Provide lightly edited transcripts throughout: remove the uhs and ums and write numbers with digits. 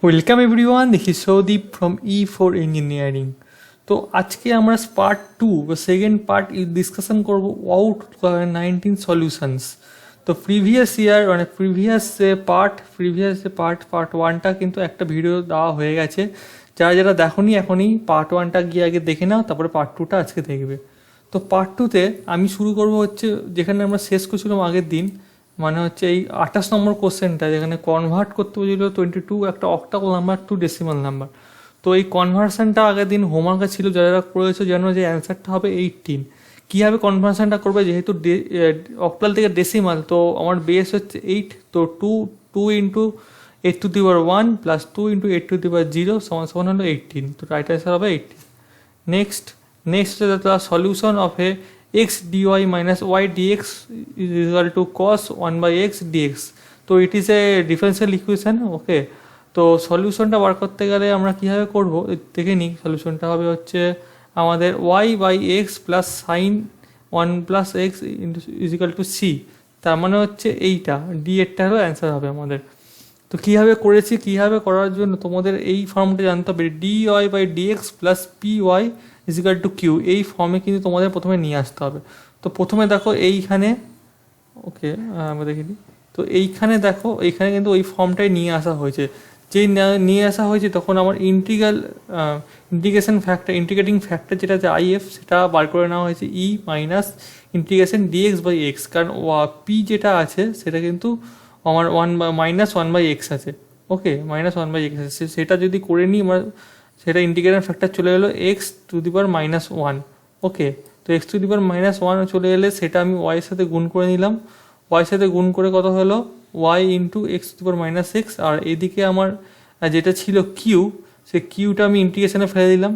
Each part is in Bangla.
Welcome everyone, this is Soudip from E4 engineering. তো আজকে আমরা পার্ট 2 বা সেকেন্ড পার্ট ডিসকাশন করবো আউট 2019 সলিউশনস। তো প্রিভিয়াস ইয়ার মানে প্রিভিয়াস পার্ট 1টা কিন্তু একটা ভিডিও দেওয়া হয়ে গেছে। যারা যারা দেখোনি এখনই পার্ট 1টা গিয়ে আগে দেখে নাও, তারপরে পার্ট 2টা আজকে দেখবে। তো পার্ট 2তে আমি শুরু করব হচ্ছে যেখানে আমরা শেষ করছিলাম আগের দিন, মানে হচ্ছে এই 28 নম্বর কোশ্চেনটা, যেখানে কনভার্ট করতে বলেছিল 22 একটা octal number to decimal number. তো এই কনভার্সনটা আগের দিন হোমওয়ার্কে ছিল, যারা করেছো জানো যে অ্যান্সারটা হবে 18। কীভাবে কনভার্সনটা করবে, যেহেতু অক্টাল থেকে ডেসিমাল, তো আমার বেস হচ্ছে 8, তো টু ইন্টু 8⁻1 প্লাস 2 ইন্টু 8⁻0 সমান সমান হলো 18। তো রাইট অ্যান্সার হবে 18। নেক্সট হচ্ছে the solution of A x dy minus y dx is equal to cos 1/x dx। তো it is a differential equation. Okay, তো সলিউশনটা বার করতে গেলে আমরা কীভাবে করব দেখে নিই। সলিউশনটা হবে হচ্ছে আমাদের y/x plus sign 1+x is equal two c। তার মানে হচ্ছে এইটা ডি এরটারও অ্যান্সার হবে আমাদের। তো কীভাবে করেছি, কীভাবে করার জন্য তোমাদের এই ফর্মটা জানতে হবে, dy/dx plus py is equal to q. এই ফর্মে কিন্তু তোমাদের প্রথমে নিয়ে আসতে হবে। তো প্রথমে দেখো এইখানে, ওকে আমরা দেখে নিই। তো এইখানে দেখো, এইখানে কিন্তু ওই ফর্মটাই নিয়ে আসা হয়েছে। যেই নিয়ে আসা হয়েছে তখন আমার ইন্টিগ্রেটিং ফ্যাক্টর যেটা আছে আইএফ, সেটা বার করে নেওয়া হয়েছে ই মাইনাস ইন্টিগ্রেশন dx/x। কারণ পি যেটা আছে সেটা কিন্তু আমার -1/x আছে। ওকে, -1/x আছে, সেটা যদি করে নিই আমরা, সেটা ইন্টিগ্রেশন ফ্যাক্টর চলে এলো x⁻⁻1। ওকে, তো x⁻⁻1 চলে এলে সেটা আমি y এর সাথে গুণ করে নিলাম। y এর সাথে গুণ করে কত হলো y ইন্টু x⁻⁻x। আর এদিকে আমার যেটা ছিল কিউ, সে কিউটা আমি ইন্টিগ্রেশনে ফেলে দিলাম।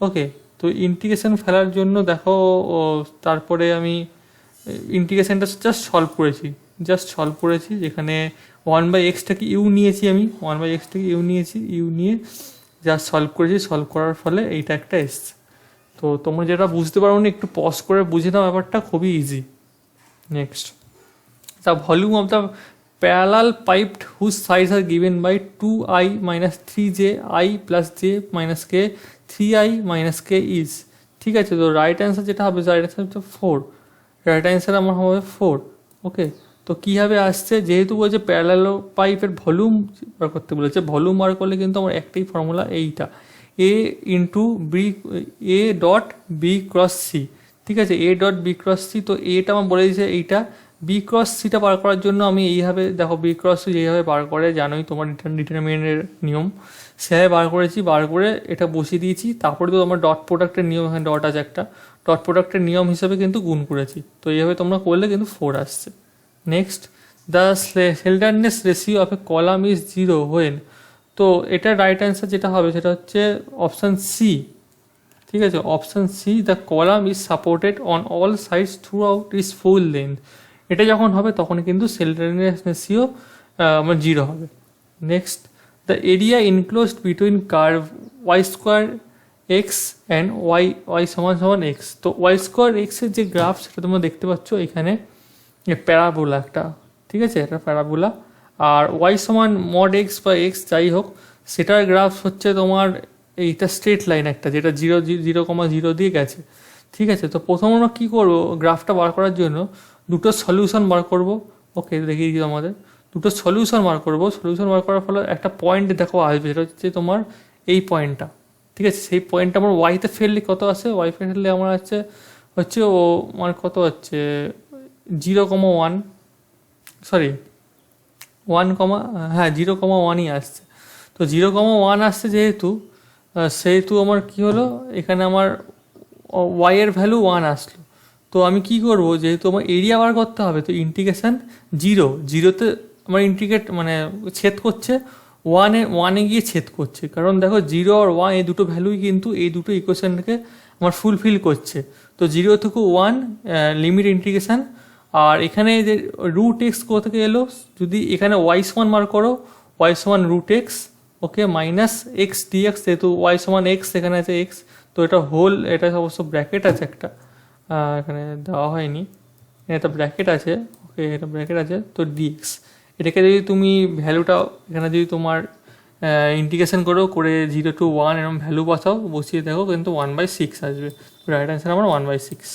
ওকে, তো ইন্টিগ্রেশন ফেলার জন্য দেখো তারপরে আমি ইন্টিগ্রেশনটা জাস্ট সলভ করেছি, যেখানে 1/xটাকে ইউ নিয়েছি, আমি 1/xটাকে ইউ নিয়ে জাস্ট সলভ করেছি। সলভ করার ফলে এইটা একটা এসছে। তো তোমরা যেটা বুঝতে পারো না একটু পজ করে বুঝে নাও, ব্যাপারটা খুবই easy. Next, the volume of the parallelepiped whose size are given by 2i minus 3j i plus j minus k 3i minus k is. ঠিক আছে, তো রাইট অ্যান্সার যেটা হবে, রাইট অ্যান্সার হচ্ছে 4। রাইট অ্যান্সার আমার হবে 4। ওকে, তো কীভাবে আসছে, যেহেতু বলছে প্যারালাল পাইপের ভলিউম বার করতে বলেছে, ভলিউম বার করলে কিন্তু আমার একটাই ফর্মুলা, এইটা A into A dot B cross C. ঠিক আছে, A dot B cross C. তো এটা আমার বলে দিয়েছে এইটা। বি ক্রস সিটা বার করার জন্য আমি এইভাবে দেখো, বি ক্রস সি যেভাবে বার করে জানোই তোমার ডিটারমিনেন্টের নিয়ম, সেভাবে বার করে এটা বসিয়ে দিয়েছি। তারপরে তো আমার ডট প্রোডাক্টের নিয়ম, এখানে ডট আছে একটা, ডট প্রোডাক্টের নিয়ম হিসাবে কিন্তু গুণ করেছি। তো এইভাবে তোমরা করলে কিন্তু 4 আসছে। Next, the slenderness ratio of a column is 0 when. তো এটা রাইট অ্যান্সার যেটা হবে সেটা হচ্ছে অপশান সি। ঠিক আছে, option C, the column is supported on all sides throughout is full length. এটা যখন হবে তখন কিন্তু স্লেন্ডারনেস রেশিও আমার 0 হবে। Next, the area enclosed between curve y² x and y সমান x। তো y² x এর যে গ্রাফ সেটা তোমরা দেখতে পাচ্ছ এখানে, প্যারাবোলা একটা। ঠিক আছে, এটা প্যারাবোলা। আর y সমান mod x বা x যাই হোক, সেটার গ্রাফ হচ্ছে তোমার এইটা স্ট্রেট লাইন একটা, যেটা 0,0 দিয়ে গেছে। ঠিক আছে, তো প্রথম আমরা কী করবো, গ্রাফটা বার করার জন্য দুটো সলিউশন বার করব। ওকে, দেখিয়ে দিই আমাদের দুটো সলিউশন বার করব। সলিউশন বার করার ফলে একটা পয়েন্ট দেখো আসবে, সেটা হচ্ছে তোমার এই পয়েন্টটা। ঠিক আছে, সেই পয়েন্টটা আমার ওয়াইতে ফেললে কত আসে, ওয়াই ফেললে আমার হচ্ছে ও আমার কত হচ্ছে 0,1, সরি 0,1ই আসছে। তো 0,1 আসছে সেহেতু আমার কি হলো, এখানে আমার ওয়াইয়ের ভ্যালু 1 আসলো। তো আমি কি করব, যেহেতু আমার এরিয়া বার করতে হবে, তো ইন্টিগ্রেশন 0তে আমার ছেদ করছে, ওয়ানে গিয়ে ছেদ করছে। কারণ দেখো 0 আর 1 এই দুটো ভ্যালুই কিন্তু এই দুটো ইকুয়েশনটাকে আমার ফুলফিল করছে। তো 0 থেকে 1 লিমিট ইন্টিগ্রেশন। আর এখানে যে √x কোথা থেকে এলো, যদি এখানে y সমান বার করো, y সমান √x। ওকে, মাইনাস এক্স ডিএক্স, যেহেতু y সমান x, এখানে আছে x। তো এটা এটা অবশ্য ব্র্যাকেট আছে একটা, এখানে দেওয়া হয়নি, এটা ব্র্যাকেট আছে। ওকে, এটা ব্র্যাকেট আছে। তো ডিএক্স, এটাকে যদি তুমি ভ্যালুটা এখানে যদি তোমার ইন্টিগ্রেশন করে 0 to 1 এরকম ভ্যালু বসিয়ে দেখো কিন্তু 1/6 আসবে। রাইট অ্যান্সার আমার 1/6।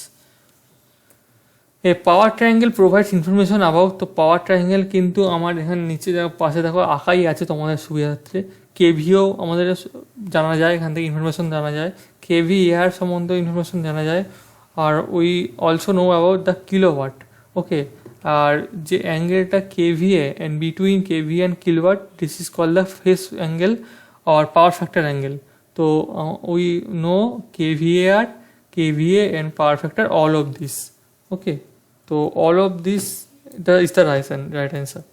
এ পাওয়ার ট্রায়াঙ্গেল প্রোভাইডস ইনফরমেশন অ্যাবাউট, তো পাওয়ার ট্রায়াঙ্গেল কিন্তু আমার এখানে নিচে পাশে দেখো আঁকাই আছে তোমাদের সুবিধার্থে। কেভিও আমাদের জানা যায়, এখান থেকে ইনফরমেশন জানা যায়, কেভি এয়ার সম্বন্ধে ইনফরমেশন জানা যায়। আর we also know about the kilowatt. Okay, আর যে অ্যাঙ্গেলটা KVA and between KV and kilowatt, this is call the phase angle আর পাওয়ার ফ্যাক্টর অ্যাঙ্গেল। তো we know KVAR, KVA and power factor, all of this. Okay, তো all of this is the right answer.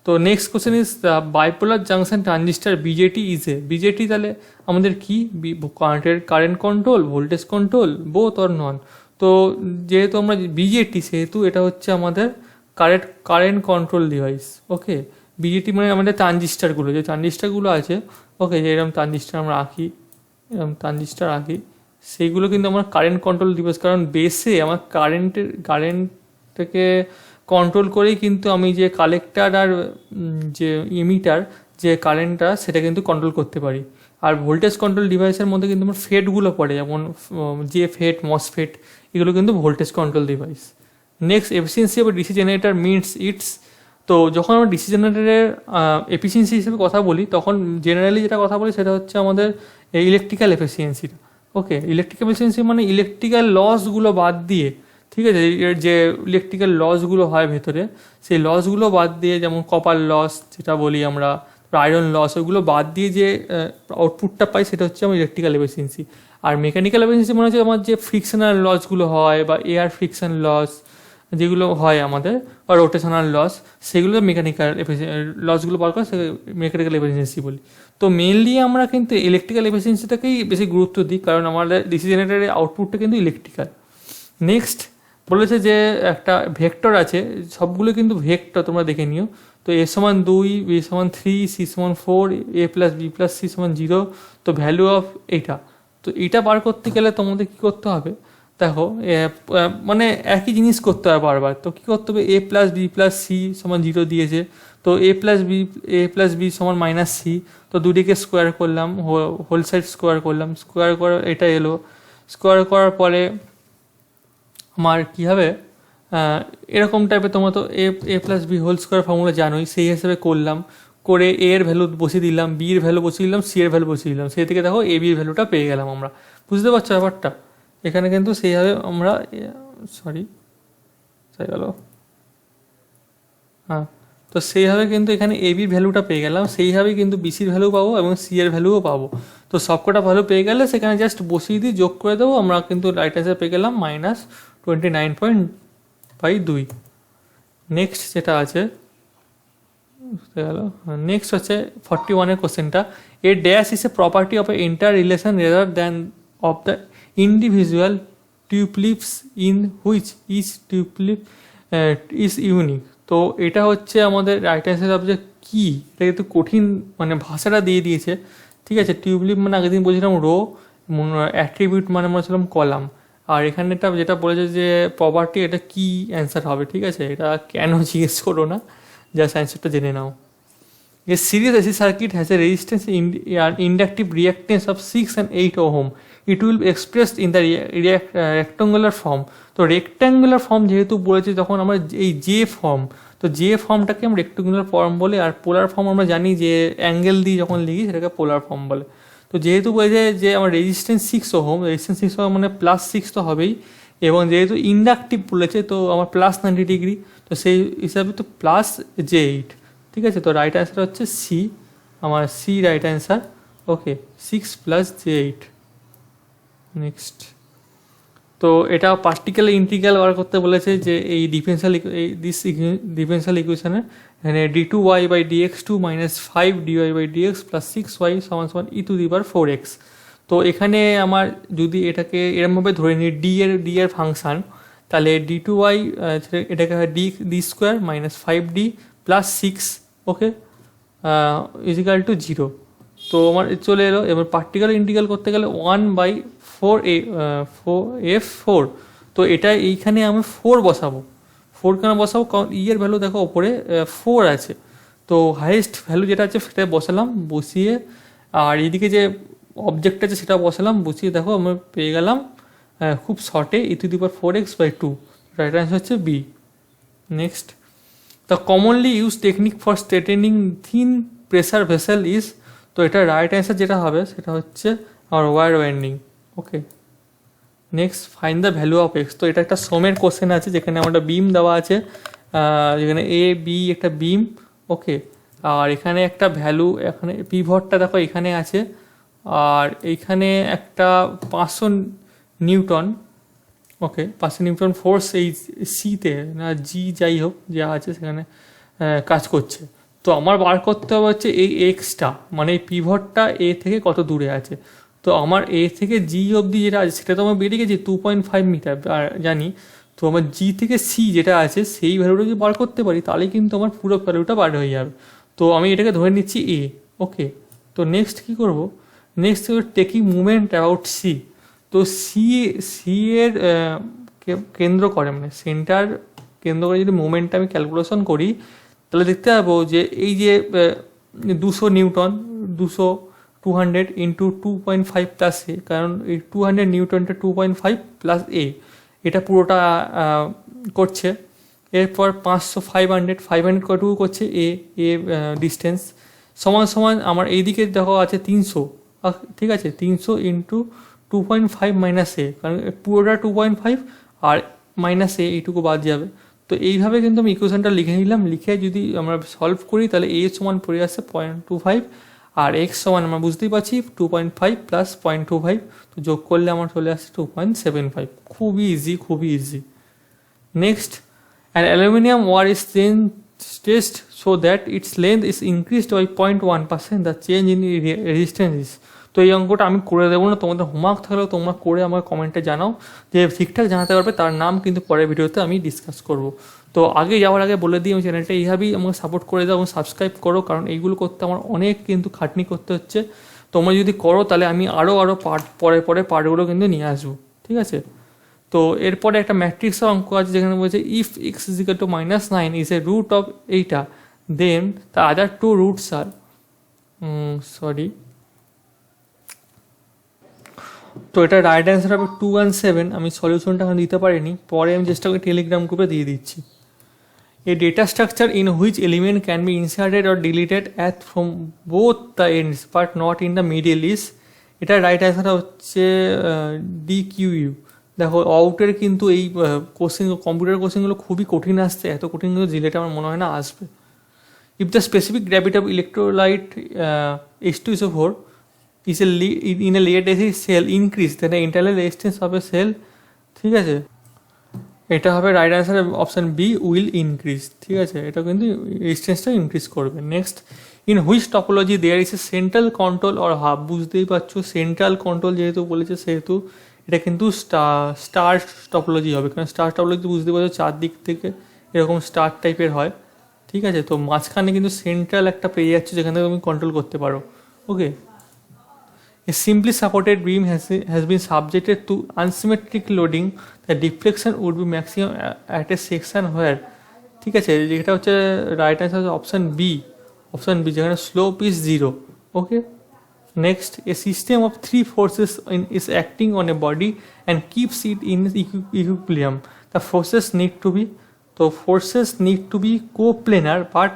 তো next question is the bipolar junction transistor BJT is a. BJT তাহলে আমাদের কি, current control, voltage control, both or non. তো যেহেতু আমরা বিজেটি, সেহেতু এটা হচ্ছে আমাদের কারেন্ট কন্ট্রোল ডিভাইস। ওকে, বিজেটি মানে আমাদের ট্রানজিস্টারগুলো, যে ট্রানজিস্টারগুলো আছে, ওকে, যে এরকম ট্রানজিস্টার আমরা এরকম ট্রানজিস্টার সেইগুলো কিন্তু আমার কারেন্ট কন্ট্রোল ডিভাইস। কারণ বেসে আমার কারেন্টটাকে কন্ট্রোল করেই কিন্তু আমি যে কালেক্টার আর যে ইমিটার, যে কারেন্টটা সেটা কিন্তু কন্ট্রোল করতে পারি। আর ভোল্টেজ কন্ট্রোল ডিভাইসের মধ্যে কিন্তু আমার ফেটগুলো পড়ে, যেমন যে ফেট, মসফেট, এগুলো কিন্তু voltage control device. Next, efficiency of DC generator means it's. তো যখন আমরা ডিসি জেনারেটরের এফিসিয়েন্সি হিসেবে কথা বলি, তখন জেনারেলি যেটা কথা বলি সেটা হচ্ছে আমাদের ইলেকট্রিক্যাল এফিসিয়েন্সিটা। ওকে, ইলেকট্রিক্যাল এফিসিয়েন্সি মানে ইলেকট্রিক্যাল লসগুলো বাদ দিয়ে, ঠিক আছে, যে ইলেকট্রিক্যাল লসগুলো হয় ভেতরে, সেই লসগুলো বাদ দিয়ে, যেমন কপার লস যেটা বলি আমরা, আয়রন লস, ওইগুলো বাদ দিয়ে যে আউটপুটটা পাই সেটা হচ্ছে আমার ইলেকট্রিক্যাল এফিসিয়েন্সি। আর মেকানিক্যাল এফিসিয়েন্সি মনে হচ্ছে আমার যে ফ্রিকশনাল লসগুলো হয়, বা এয়ার ফ্রিকশন লস যেগুলো হয় আমাদের, বা রোটেশনাল লস, সেগুলো মেকানিক্যাল লসগুলো বার করে মেকানিক্যাল এফিসিয়েন্সি বলি। তো মেনলি আমরা কিন্তু ইলেকট্রিক্যাল এফিসিয়েন্সিটাকেই বেশি গুরুত্ব দিই, কারণ আমাদের ডিসি জেনারেটরের আউটপুটটা কিন্তু ইলেকট্রিক্যাল। নেক্সট বলেছে যে একটা ভেক্টর আছে, সবগুলো কিন্তু ভেক্টর, তোমরা দেখে নিও। তো এ সমান 2, বি সমান 3, সি সমান 4, এ প্লাস বি প্লাস সি সমান 0। তো ভ্যালু অফ এইটা, তো এইটা বার করতে গেলে তোমাদের কী করতে হবে, দেখো মানে একই জিনিস করতে হবে বারবার। তো কী করতে হবে, এ প্লাস বি প্লাস সি সমান 0 দিয়েছে, তো এ প্লাস বি সমান মাইনাস সি। তো দুটিকে স্কোয়ার করলাম, হোল সাইড স্কোয়ার করলাম, স্কোয়ার করে এটা এলো, স্কোয়ার করার পরে আমার কী হবে, এরকম টাইপের। তোমরা তো A plus B whole square formula জানোই, সেই হিসেবে করলাম, করে এ এর ভ্যালু বসিয়ে দিলাম, বি এর ভ্যালু বসিয়ে দিলাম, সি এর ভ্যালু বসিয়ে দিলাম, সেই থেকে দেখো এ বির ভ্যালুটা পেয়ে গেলাম আমরা। বুঝতে পারছো ব্যাপারটা? এখানে কিন্তু সেইভাবে আমরা গেল, হ্যাঁ, তো সেইভাবে কিন্তু এখানে এ বির ভ্যালুটা পেয়ে গেলাম, সেইভাবেই কিন্তু বিসির ভ্যালু পাবো এবং সি এর ভ্যালুও পাবো। তো সবকটা ভ্যালু পেয়ে গেলে সেখানে জাস্ট বসিয়ে দিয়ে যোগ করে দেবো, আমরা কিন্তু রাইট অ্যান্সার পেয়ে গেলাম -29.2। নেক্সট যেটা আছে নেক্সট হচ্ছে 41-এর কোশ্চেনটা, a dash is a property of a inter relation rather than of the individual tulips in which each tulip is unique. তো এটা হচ্ছে আমাদের রাইট অ্যান্সার সাবজেক্ট কি, এটা কিন্তু কঠিন, মানে ভাষাটা দিয়ে দিয়েছে। ঠিক আছে, টিউলিপ মানে আগের দিন বলছিলাম রো, অ্যাট্রিবিউট মানে বলছিলাম কলাম, আর এখানেটা যেটা বলেছে যে প্রপার্টি, এটা কি অ্যান্সার হবে। ঠিক আছে, এটা কেন জিজ্ঞেস করো না, জাস্ট অ্যান্সারটা জেনে নাও। A series AC circuit has a resistance and inductive reactance of 6 and 8 ohm. It will be expressed in the rectangular form. তো রেক্ট্যাঙ্গুলার ফর্ম যেহেতু বলেছে, তখন আমরা এই যে ফর্ম, তো যে ফর্মটাকে আমরা রেক্ট্যাঙ্গুলার ফর্ম বলে, আর পোলার ফর্ম আমরা জানি যে অ্যাঙ্গেল দিয়ে যখন লিখি সেটাকে পোলার ফর্ম বলে। তো যেহেতু বলেছে যে আমার রেজিস্ট্যান্স 6 ওহম, রেজিস্ট্যান্স 6 ওহম মানে +6 তো হবেই, এবং যেহেতু ইন্ডাকটিভ বলেছে তো আমার +90 ডিগ্রি, তো সেই হিসাবে তো +J8। ঠিক আছে, তো রাইট অ্যান্সার হচ্ছে সি, আমার সি রাইট অ্যান্সার। ওকে, 6 + J8। নেক্সট, তো এটা পার্টিকুলার ইন্টিগ্রাল বার করতে বলেছে, যে এই ডিফারেন্সিয়াল ইকুয়েশনের এখানে d2y/dx2 - 5dy/dx + 6y = e⁴x। তো এখানে আমার যদি এটাকে এরমভাবে ধরে নিই, ডি এর ফাংশান, তাহলে d2y এটাকে হয় d² - 5d + 6, ওকে, = 0। তো আমার চলে এলো। এবার পার্টিকুলার ইন্টিগ্রাল করতে গেলে 1/4f4। তো এটা এইখানে আমি 4 বসাবো। 4 কেন বসাবো, কারণ ই এর ভ্যালু দেখো ওপরে 4 আছে, তো হাইয়েস্ট ভ্যালু যেটা আছে সেটা বসালাম, বসিয়ে আর এইদিকে যে অবজেক্ট আছে সেটা বসালাম, বসিয়ে দেখো আমরা পেয়ে গেলাম খুব শর্টে e⁴x/2, রাইট অ্যান্সার হচ্ছে B. Next, the commonly use technique for straightening thin pressure vessel is, তো এটা রাইট অ্যান্সার যেটা হবে সেটা হচ্ছে আমার wire winding. Okay, next, find the value of x. তো এটা একটা সোমের কোশ্চেন আছে যেখানে আমার একটা বিম দেওয়া আছে, যেখানে এ বি একটা বিম। ওকে, আর এখানে একটা ভ্যালু, এখানে পিভটটা দেখো এখানে আছে, আর এইখানে একটা 500 নিউটন। ওকে, 500 নিউটন ফোর্স এই সিতে না জি যাই হোক যা আছে সেখানে কাজ করছে। তো আমার বার করতে হবে হচ্ছে এই এক্সটা, মানে এই পিভটটা এ থেকে কত দূরে আছে। তো আমার এ থেকে জি অবধি যেটা আছে সেটা তো আমার বেরিয়ে গেছে 2.5 মিটার জানি। তো আমার জি থেকে সি যেটা আছে সেই ভ্যালুটা যদি বার করতে পারি তাহলে কিন্তু আমার পুরো ভ্যালুটা বার হয়ে যাবে। তো আমি এটাকে ধরে নিচ্ছি এ। ওকে, তো নেক্সট কী করবো, next taking movement about C. তো সি এর কেন্দ্র করে, মানে সেন্টার কেন্দ্র করে যদি মুভমেন্টটা আমি ক্যালকুলেশন করি তাহলে দেখতে পাবো যে এই যে 200 নিউটন, 200 ইন্টু 2.5 প্লাস এ, কারণ এই 200 নিউটনটা 2.5 প্লাস এ, এটা পুরোটা করছে। এরপর 500 500 কতটুকু করছে এ ডিস্টেন্স, সমান সমান আমার এইদিকে দেখো আছে 300। ঠিক আছে, 300 ইন্টু 2.5 মাইনাস এ, কারণ পুরোটা 2.5 আর মাইনাস এ এইটুকু বাদ যাবে। তো এইভাবে কিন্তু আমি ইকুয়েশনটা লিখে নিলাম, লিখে যদি আমরা সলভ করি তাহলে এ সমান পড়ে আসছে 0.25, আর এক্স সমান আমরা বুঝতেই পারছি 2.5 প্লাস 0.25, তো যোগ করলে আমার চলে আসছে 2.75। খুবই ইজি, খুবই easy. Next, an aluminium wire is stretched so that its length is increased by 0.1%, the change in resistance is। তো এই অঙ্কটা আমি করে দেবো না, তোমাদের হোমওয়ার্ক থাকলেও তোমরা করে আমার কমেন্টে জানাও, যে ঠিকঠাক জানাতে পারবে তার নাম কিন্তু পরের ভিডিওতে আমি ডিসকাস করব। তো আগে যাওয়ার আগে বলে দিই, আমি চ্যানেলটা এইভাবেই আমাকে সাপোর্ট করে দাও এবং সাবস্ক্রাইব করো, কারণ এইগুলো করতে আমার অনেক কিন্তু খাটনি করতে হচ্ছে। তোমরা যদি করো তাহলে আমি আরও পরে পার্টগুলো কিন্তু নিয়ে আসবো, ঠিক আছে। তো এরপরে একটা ম্যাট্রিক্সের অঙ্ক আছে যেখানে বলছে if x is equal to -9 is a root of এইটা, then the other two roots are, তো এটা রাইট অ্যান্সার হবে 2 and 7। আমি সলিউশনটা এখন দিতে পারিনি, পরে আমি চেষ্টা করে টেলিগ্রাম গ্রুপে দিয়ে দিচ্ছি। A data structure in which element can be inserted or deleted at from both the ends but not in the middle is, এটা রাইট অ্যান্সার হচ্ছে DQU। দেখো আউটের কিন্তু এই কোশ্চেন, কম্পিউটার কোশ্চেনগুলো খুবই কঠিন আসছে, এত কঠিন কিন্তু জিলেটে আমার মনে হয় না আসবে। If the specific gravity of electrolyte H2SO4 is in a lead acid cell increase, then the internal resistance of a cell, ঠিক আছে, এটা হবে right answer option B, will increase. ঠিক আছে, এটা কিন্তু রেজিস্ট্যান্সটা ইনক্রিজ করবে। Next, in which topology there is a central control or hub, বুঝতেই পারছো সেন্ট্রাল কন্ট্রোল যেহেতু বলেছে সেহেতু এটা কিন্তু স্টার টপোলজি হবে, কারণ স্টার টপোলজি বুঝতে পারছো চারদিক থেকে এরকম স্টার টাইপের হয়। ঠিক আছে, তো মাঝখানে কিন্তু সেন্ট্রাল একটা পেয়ে যাচ্ছে যেখান থেকে তুমি কন্ট্রোল করতে পারো। ওকে, a simply supported beam has been subjected to unsymmetric loading, the deflection would be maximum at a section where, ঠিক আছে, যেটা হচ্ছে রাইট অ্যান্সার অপশান বি, যেখানে slope is 0। Okay, next, a system of 3 forces is acting on a body and keeps it in equilibrium, the forces need to be coplanar but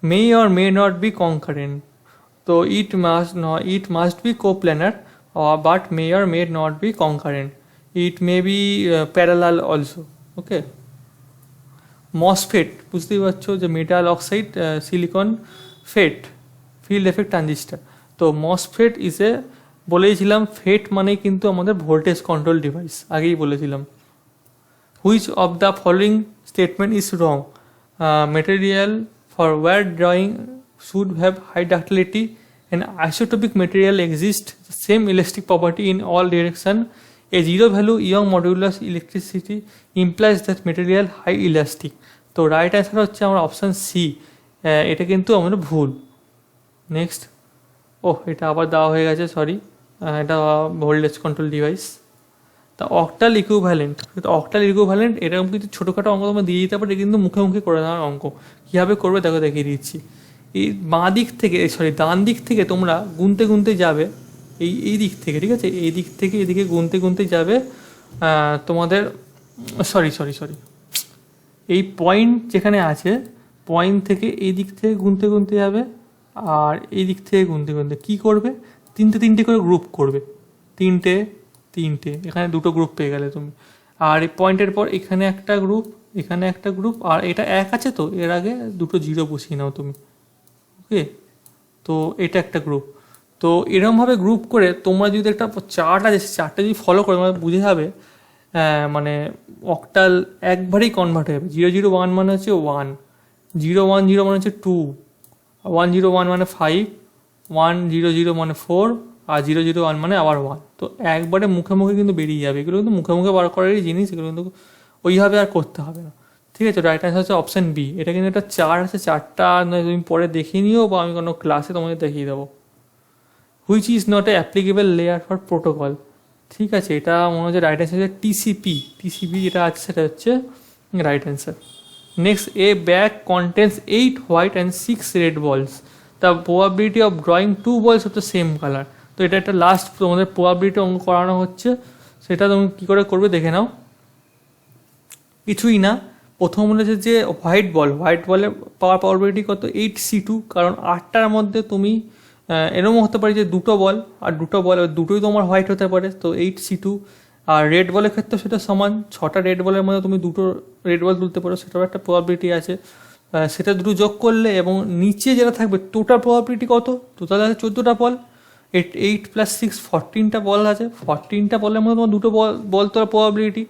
may or may not be concurrent. So it must be coplanar, but may or may not be concurrent. It may be parallel also. Okay. MOSFET, বুঝতেই পারছো যে মেটাল অক্সাইড সিলিকন ফেট ফিল্ড এফেক্ট ট্রানজিস্টার। তো MOSFET ইজ এ, বলেছিলাম ফেট মানে কিন্তু আমাদের ভোল্টেজ কন্ট্রোল ডিভাইস, আগেই বলেছিলাম। Which of the following statement is wrong, material for wire drawing should have high ductility, an isotopic material exists the same elastic property in all direction, a zero value Young modulus electricity implies that material high elastic। তো রাইট অ্যান্সার হচ্ছে আমার অপশান সি, এটা কিন্তু আমাদের ভুল। নেক্সট, এটা আবার দেওয়া হয়ে গেছে, সরি, এটা ভোল্টেজ কন্ট্রোল ডিভাইস। তা অক্টাল ইকুইভ্যালেন্ট এরকম কিছু ছোটোখাটো অঙ্ক তোমরা দিয়ে দিতে পারে, কিন্তু মুখে মুখে করে দেওয়ার অঙ্ক কীভাবে করবে দেখো দেখিয়ে দিচ্ছি। এই বাঁ দিক থেকে ডান দিক থেকে তোমরা গুনতে গুনতে যাবে এই দিক থেকে, ঠিক আছে, এই দিক থেকে এদিকে গুনতে গুনতে যাবে তোমাদের সরি এই পয়েন্ট যেখানে আছে পয়েন্ট থেকে এই দিক থেকে গুনতে গুনতে যাবে, আর এই দিক থেকে গুনতে গুনতে কী করবে, তিনটে করে গ্রুপ করবে, তিনটে এখানে দুটো গ্রুপ পেয়ে গেলে তুমি। আর এই পয়েন্টের পর এখানে একটা গ্রুপ, এখানে একটা গ্রুপ, আর এটা 1 আছে, তো এর আগে দুটো 0 বসিয়ে নাও তুমি। ওকে, তো এটা একটা গ্রুপ। তো এরকমভাবে গ্রুপ করে তোমরা যদি একটা চার্ট আছে, চার্টটা যদি ফলো করো তোমরা বুঝে যাবে মানে অক্টাল একবারেই কনভার্ট হয়ে যাবে। 001 মানে হচ্ছে 1, 010 মানে হচ্ছে 2, 101 মানে 5, 100 মানে 4, আর 001 মানে আবার 1। তো একবারে মুখে মুখে কিন্তু বেরিয়ে যাবে, এগুলো কিন্তু মুখে মুখে বার করারই জিনিস, এগুলো কিন্তু ওইভাবে আর করতে হবে না, ঠিক আছে। রাইট অ্যান্সার হচ্ছে অপশান বি। এটা কিন্তু একটা চার্ট আছে, চার্টটা তুমি পরে দেখিয়ে নিও বা আমি কোনো ক্লাসে তোমাদের দেখিয়ে দেবো। Which is not a applicable layer for protocol, ঠিক আছে, এটা মনে হচ্ছে রাইট অ্যান্সার হচ্ছে টিসিপি যেটা আছে সেটা হচ্ছে right answer. Next, a bag contains 8 white and 6 red balls, the probability of drawing 2 balls of the same colour. তো এটা একটা লাস্ট তোমাদের প্রবাবিলিটি অঙ্ক করানো হচ্ছে, সেটা তুমি কী করে করবে দেখে নাও। কিছুই না, প্রথম বলেছে যে হোয়াইট বলের পাওয়ার প্রবাবিলিটি কত, 8c2, কারণ 8টার মধ্যে তুমি এরকমও হতে পারে যে দুটো বল, আর দুটোই তোমার হোয়াইট হতে পারে, তো 8c2। আর রেড বলের ক্ষেত্রে সেটা সমান, 6টা রেড বলের মধ্যে তুমি দুটো রেড বল তুলতে পারো, সেটারও একটা প্রবাবিলিটি আছে। সেটা দুটো যোগ করলে এবং নিচে যেটা থাকবে টোটাল প্রবাবিলিটি কত, টোটাল আছে 14টা বল, 8 + 6 14টা বল আছে, 14টা বলের মধ্যে তোমার দুটো বল তোলার প্রবাবিলিটি,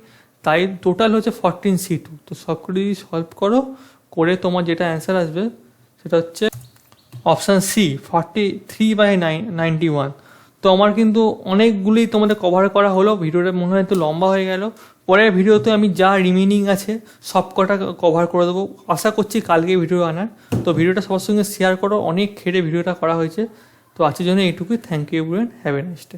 তাই টোটাল হচ্ছে 14c2। তো সবগুলো যদি সলভ করে তোমার যেটা অ্যান্সার আসবে সেটা হচ্ছে অপশান সি, 43/91। তো আমার কিন্তু অনেকগুলি তোমাদের কভার করা হলো, ভিডিওটা মনে হয় একটু লম্বা হয়ে গেল। পরের ভিডিওতে আমি যা রিমেনিং আছে সব কটা কভার করে দেবো, আশা করছি কালকে ভিডিও আনার। তো ভিডিওটা সবার সঙ্গে শেয়ার করো, অনেক খেটে ভিডিওটা করা হয়েছে। তো আজকের জন্য এইটুকুই, thank you everyone, have a nice day.